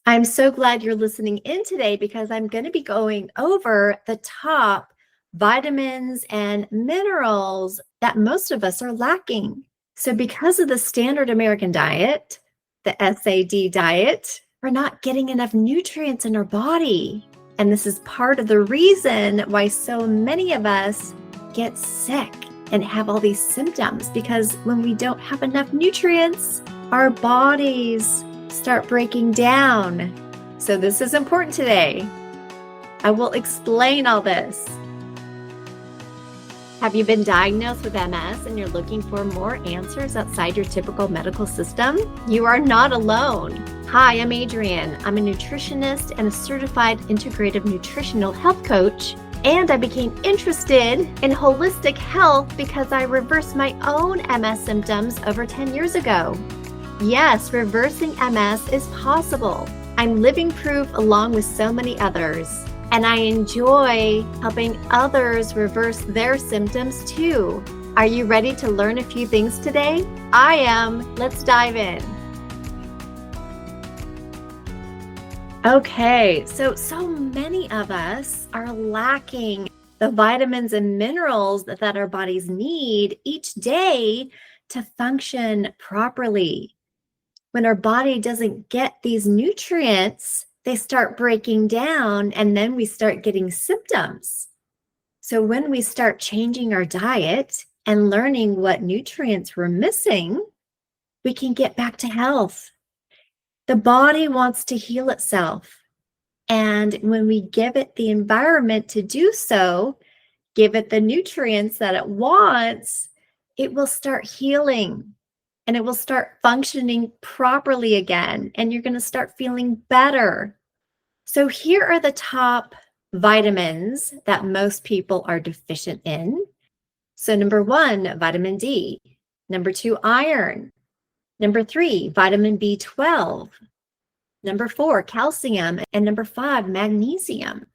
I'm so glad you're listening in today because I'm going to be going over the top vitamins and minerals that most of us are lacking. So, because of the standard American diet, the SAD diet, we're not getting enough nutrients in our body. And this is part of the reason why so many of us get sick and have all these symptoms, because when we don't have enough nutrients, our bodies start breaking down. So this is important today. I will explain all this. Have you been diagnosed with MS and you're looking for more answers outside your typical medical system? You are not alone. Hi, I'm Adrienne. I'm a nutritionist and a certified integrative nutritional health coach. And I became interested in holistic health because I reversed my own MS symptoms over 10 years ago. Yes, reversing MS is possible. I'm living proof along with so many others. And I enjoy helping others reverse their symptoms too. Are you ready to learn a few things today? I am. Let's dive in. Okay, so many of us are lacking the vitamins and minerals that our bodies need each day to function properly. When our body doesn't get these nutrients, they start breaking down and then we start getting symptoms. So when we start changing our diet and learning what nutrients we're missing, we can get back to health. The body wants to heal itself. And when we give it the environment to do so, give it the nutrients that it wants, it will start healing. And it will start functioning properly again, and you're going to start feeling better. So here are the top vitamins that most people are deficient in. So number 1, vitamin D. Number 2, iron. Number 3, vitamin B12. Number 4, calcium. And number 5, magnesium.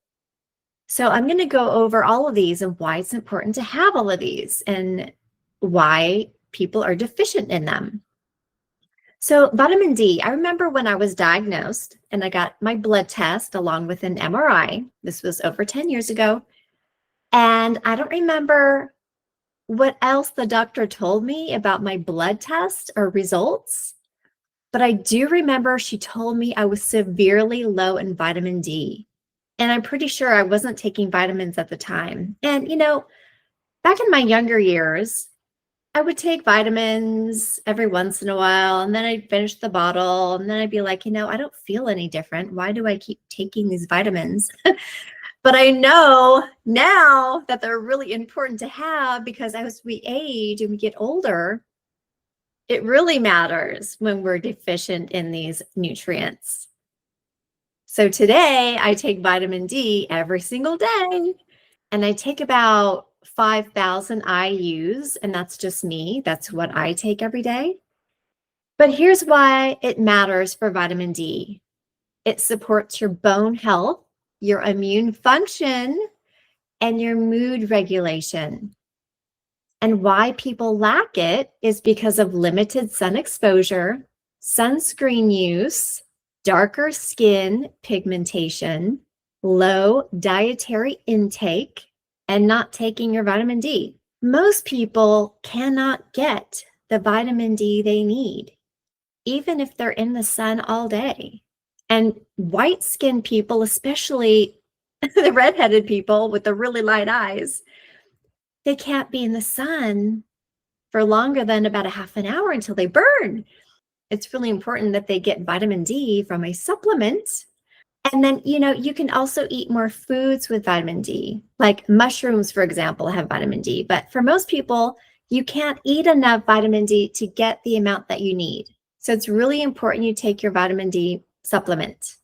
So I'm going to go over all of these and why it's important to have all of these and why people are deficient in them. So vitamin D, I remember when I was diagnosed and I got my blood test along with an MRI. This was over 10 years ago. And I don't remember what else the doctor told me about my blood test or results, but I do remember she told me I was severely low in vitamin D. And I'm pretty sure I wasn't taking vitamins at the time. And, back in my younger years, I would take vitamins every once in a while, and then I'd finish the bottle, and then I'd be like, I don't feel any different. Why do I keep taking these vitamins? But I know now that they're really important to have because as we age and we get older, it really matters when we're deficient in these nutrients. So today I take vitamin D every single day, and I take about 5,000 IUs, and that's just me. That's what I take every day. But here's why it matters for vitamin D. It supports your bone health, your immune function, and your mood regulation. And why people lack it is because of limited sun exposure, sunscreen use, darker skin pigmentation, low dietary intake, and not taking your vitamin D. Most people cannot get the vitamin D they need, even if they're in the sun all day. And white-skinned people, especially the redheaded people with the really light eyes, they can't be in the sun for longer than about a half an hour until they burn. It's really important that they get vitamin D from a supplement. And then, you can also eat more foods with vitamin D, like mushrooms, for example, have vitamin D. But for most people, you can't eat enough vitamin D to get the amount that you need. So it's really important you take your vitamin D supplement.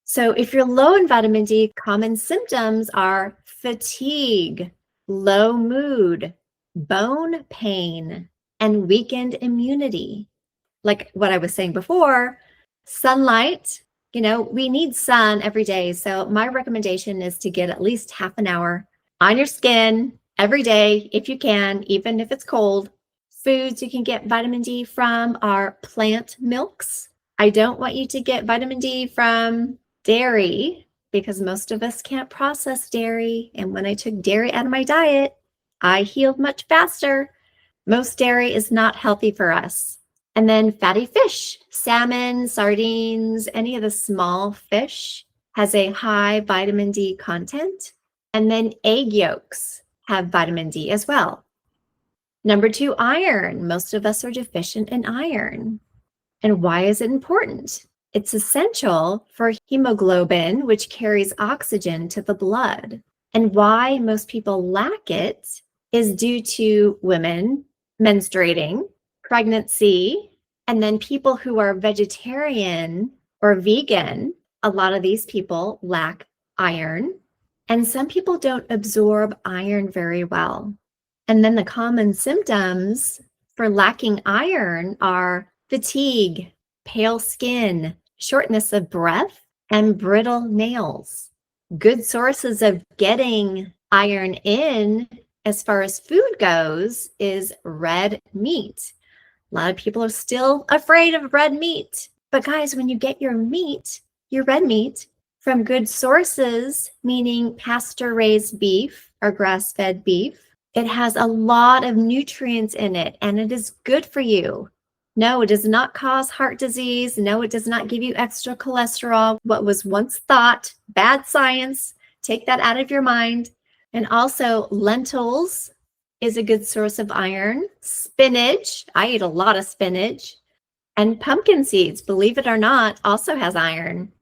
So if you're low in vitamin D, common symptoms are fatigue, low mood, bone pain, and weakened immunity. Like what I was saying before, sunlight. We need sun every day. So my recommendation is to get at least half an hour on your skin every day, if you can, even if it's cold. Foods you can get vitamin D from are plant milks. I don't want you to get vitamin D from dairy because most of us can't process dairy. And when I took dairy out of my diet, I healed much faster. Most dairy is not healthy for us. And then fatty fish, salmon, sardines, any of the small fish has a high vitamin D content. And then egg yolks have vitamin D as well. Number 2, iron. Most of us are deficient in iron. And why is it important? It's essential for hemoglobin, which carries oxygen to the blood. And why most people lack it is due to women menstruating, pregnancy, and then people who are vegetarian or vegan. A lot of these people lack iron, and some people don't absorb iron very well. And then the common symptoms for lacking iron are fatigue, pale skin, shortness of breath, and brittle nails. Good sources of getting iron in as far as food goes is red meat. A lot of people are still afraid of red meat. But guys, when you get your meat, your red meat, from good sources, meaning pasture-raised beef or grass-fed beef, it has a lot of nutrients in it, and it is good for you. No, it does not cause heart disease. No, it does not give you extra cholesterol. What was once thought, bad science, take that out of your mind. And also lentils is a good source of iron. Spinach, I eat a lot of spinach. And pumpkin seeds, believe it or not, also has iron.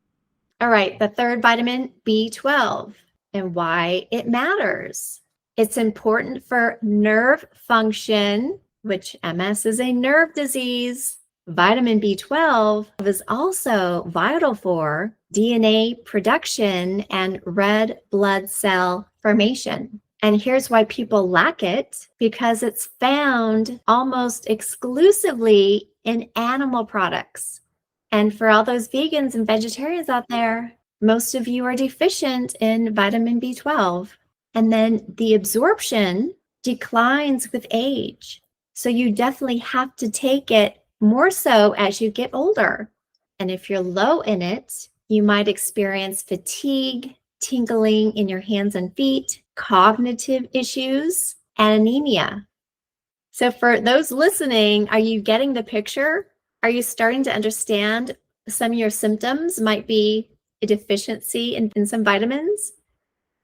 All right, the third vitamin, B12, and why it matters. It's important for nerve function, which MS is a nerve disease. Vitamin B12 is also vital for DNA production and red blood cell formation. And here's why people lack it, because it's found almost exclusively in animal products. And for all those vegans and vegetarians out there, most of you are deficient in vitamin B12. And then the absorption declines with age. So you definitely have to take it more so as you get older. And if you're low in it, you might experience fatigue, tingling in your hands and feet, cognitive issues, and anemia. So for those listening, are you getting the picture? Are you starting to understand some of your symptoms might be a deficiency in some vitamins?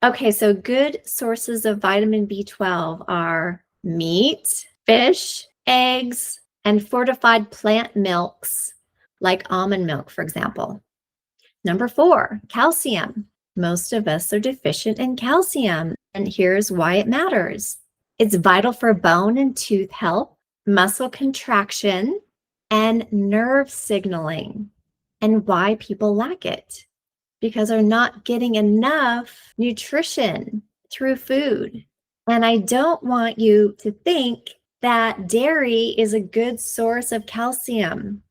Okay, so good sources of vitamin B12 are meat, fish, eggs, and fortified plant milks, like almond milk, for example. Number 4, calcium. Most of us are deficient in calcium, and here's why it matters. It's vital for bone and tooth health, muscle contraction, and nerve signaling. And why people lack it? Because they're not getting enough nutrition through food. And I don't want you to think that dairy is a good source of calcium.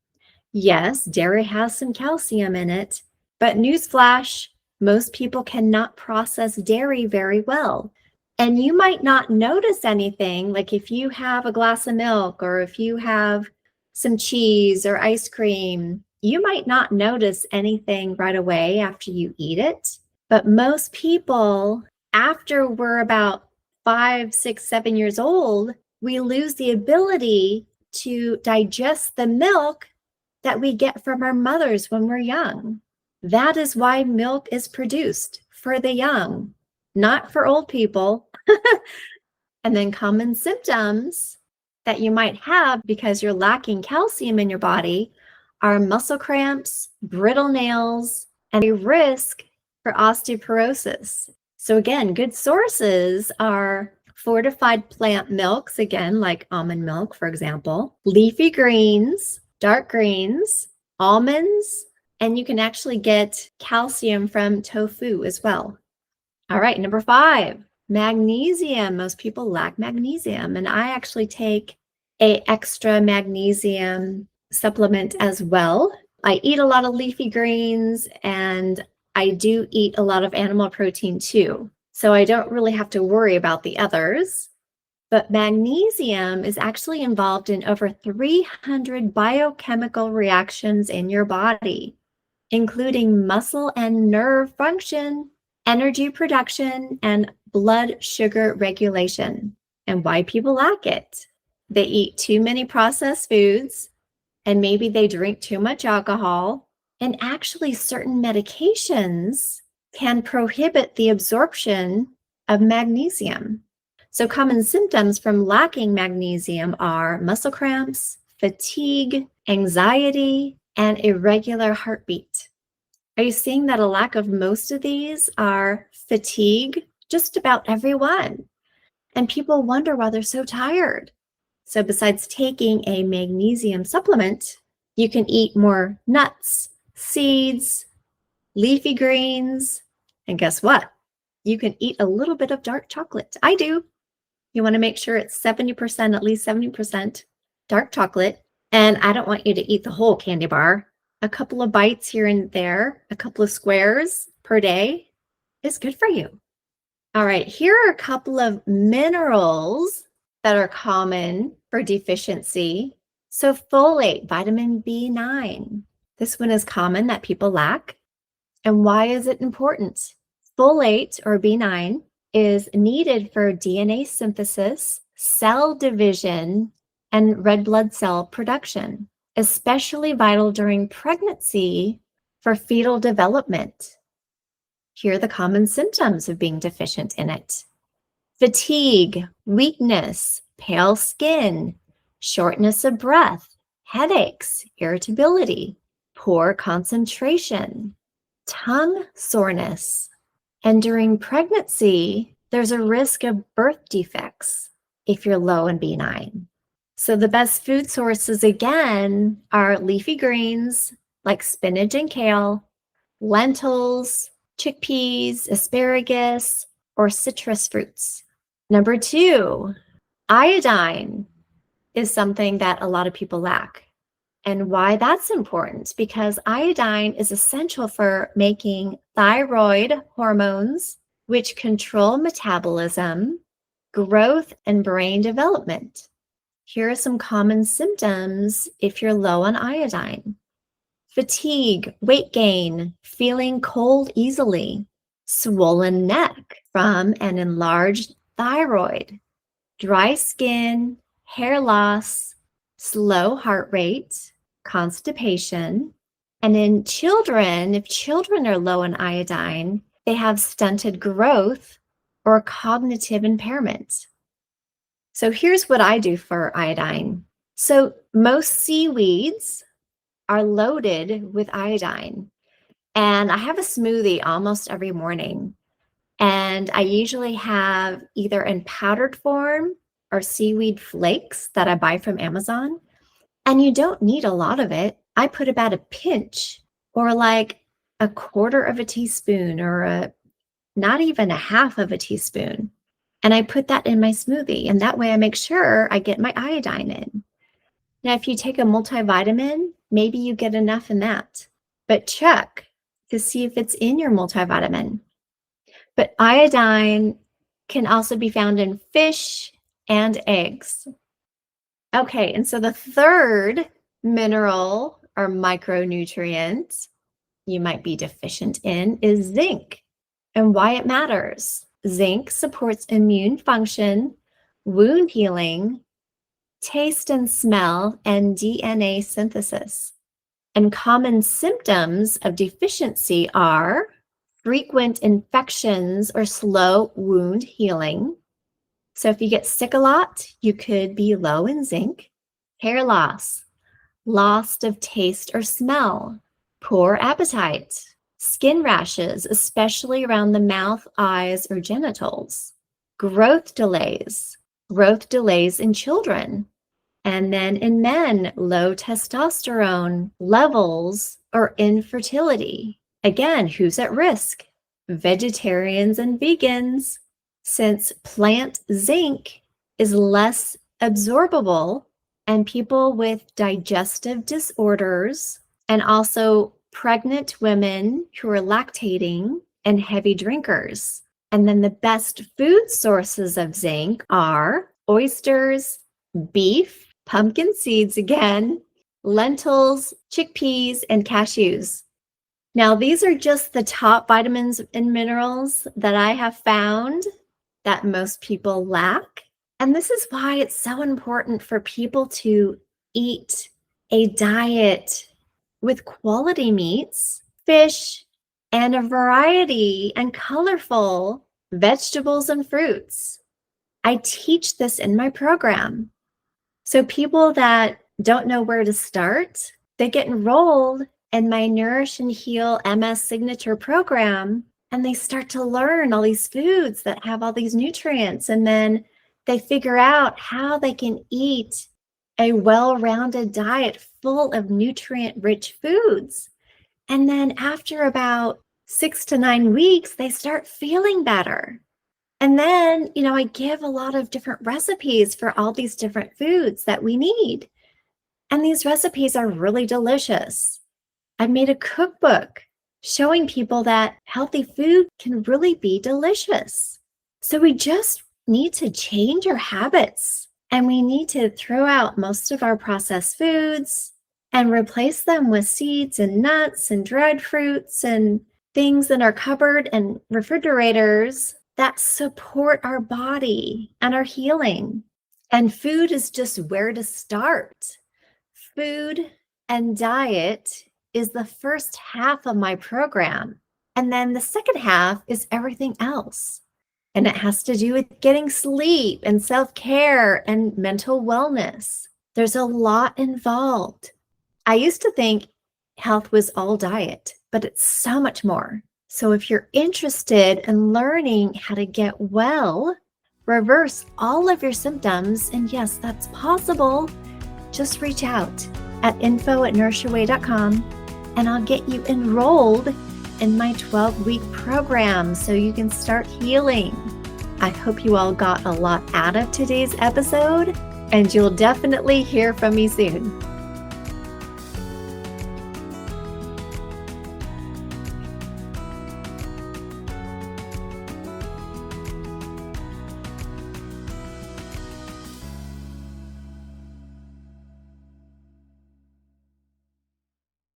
Yes, dairy has some calcium in it, but newsflash, most people cannot process dairy very well. And you might not notice anything, like if you have a glass of milk or if you have some cheese or ice cream, you might not notice anything right away after you eat it. But most people, after we're about 5, 6, 7 years old, we lose the ability to digest the milk that we get from our mothers when we're young. That is why milk is produced for the young, not for old people. And then common symptoms that you might have because you're lacking calcium in your body are muscle cramps, brittle nails, and a risk for osteoporosis. So again, good sources are fortified plant milks, again, like almond milk, for example, leafy greens, dark greens, almonds, and you can actually get calcium from tofu as well. All right, number 5, magnesium. Most people lack magnesium, and I actually take an extra magnesium supplement as well. I eat a lot of leafy greens, and I do eat a lot of animal protein too. So I don't really have to worry about the others. But magnesium is actually involved in over 300 biochemical reactions in your body, including muscle and nerve function, energy production, and blood sugar regulation. And why people lack it. They eat too many processed foods, and maybe they drink too much alcohol. And actually, certain medications can prohibit the absorption of magnesium. So common symptoms from lacking magnesium are muscle cramps, fatigue, anxiety, and irregular heartbeat. Are you seeing that a lack of most of these are fatigue? Just about everyone. And people wonder why they're so tired. So besides taking a magnesium supplement, you can eat more nuts, seeds, leafy greens, and guess what? You can eat a little bit of dark chocolate. I do. You want to make sure it's 70%, at least 70% dark chocolate. And I don't want you to eat the whole candy bar. A couple of bites here and there, a couple of squares per day is good for you. All right, here are a couple of minerals that are common for deficiency. So folate, vitamin B9. This one is common that people lack. And why is it important? Folate, or B9, is needed for DNA synthesis, cell division, and red blood cell production, especially vital during pregnancy for fetal development. Here are the common symptoms of being deficient in it: fatigue, weakness, pale skin, shortness of breath, headaches, irritability, poor concentration, tongue soreness. And during pregnancy, there's a risk of birth defects if you're low in B9. So the best food sources, again, are leafy greens like spinach and kale, lentils, chickpeas, asparagus, or citrus fruits. Number 2, iodine is something that a lot of people lack. And why that's important? Because iodine is essential for making thyroid hormones, which control metabolism, growth, and brain development. Here are some common symptoms if you're low on iodine: fatigue, weight gain, feeling cold easily, swollen neck from an enlarged thyroid, dry skin, hair loss, slow heart rate, constipation. And in children, if children are low in iodine, they have stunted growth or cognitive impairment. So here's what I do for iodine. So most seaweeds are loaded with iodine. And I have a smoothie almost every morning. And I usually have either in powdered form or seaweed flakes that I buy from Amazon. And you don't need a lot of it. I put about a pinch, or like a quarter of a teaspoon, or not even a half of a teaspoon. And I put that in my smoothie. And that way I make sure I get my iodine in. Now, if you take a multivitamin, maybe you get enough in that, but check to see if it's in your multivitamin. But iodine can also be found in fish and eggs. Okay, and so the third mineral or micronutrient you might be deficient in is zinc. And why it matters: zinc supports immune function, wound healing, taste and smell, and DNA synthesis. And common symptoms of deficiency are frequent infections or slow wound healing. So if you get sick a lot, you could be low in zinc. Hair loss, loss of taste or smell, poor appetite, skin rashes, especially around the mouth, eyes, or genitals, growth delays in children. And then in men, low testosterone levels or infertility. Again, who's at risk? Vegetarians and vegans, since plant zinc is less absorbable, and people with digestive disorders, and also pregnant women who are lactating, and heavy drinkers. And then the best food sources of zinc are oysters, beef, pumpkin seeds again, lentils, chickpeas, and cashews. Now, these are just the top vitamins and minerals that I have found that most people lack. And this is why it's so important for people to eat a diet with quality meats, fish, and a variety and colorful vegetables and fruits. I teach this in my program. So people that don't know where to start, they get enrolled in my Nourish and Heal MS Signature program, and they start to learn all these foods that have all these nutrients. And then they figure out how they can eat a well-rounded diet full of nutrient-rich foods. And then after about 6 to 9 weeks, they start feeling better. And then, I give a lot of different recipes for all these different foods that we need. And these recipes are really delicious. I made a cookbook showing people that healthy food can really be delicious. So we just need to change our habits, and we need to throw out most of our processed foods and replace them with seeds and nuts and dried fruits and things in our cupboard and refrigerators that support our body and our healing. And food is just where to start. Food and diet is the first half of my program. And then the second half is everything else. And it has to do with getting sleep and self-care and mental wellness. There's a lot involved. I used to think health was all diet, but it's so much more. So if you're interested in learning how to get well, reverse all of your symptoms, and yes, that's possible, just reach out at info@nourishyourway.com, and I'll get you enrolled in my 12-week program so you can start healing. I hope you all got a lot out of today's episode, and you'll definitely hear from me soon.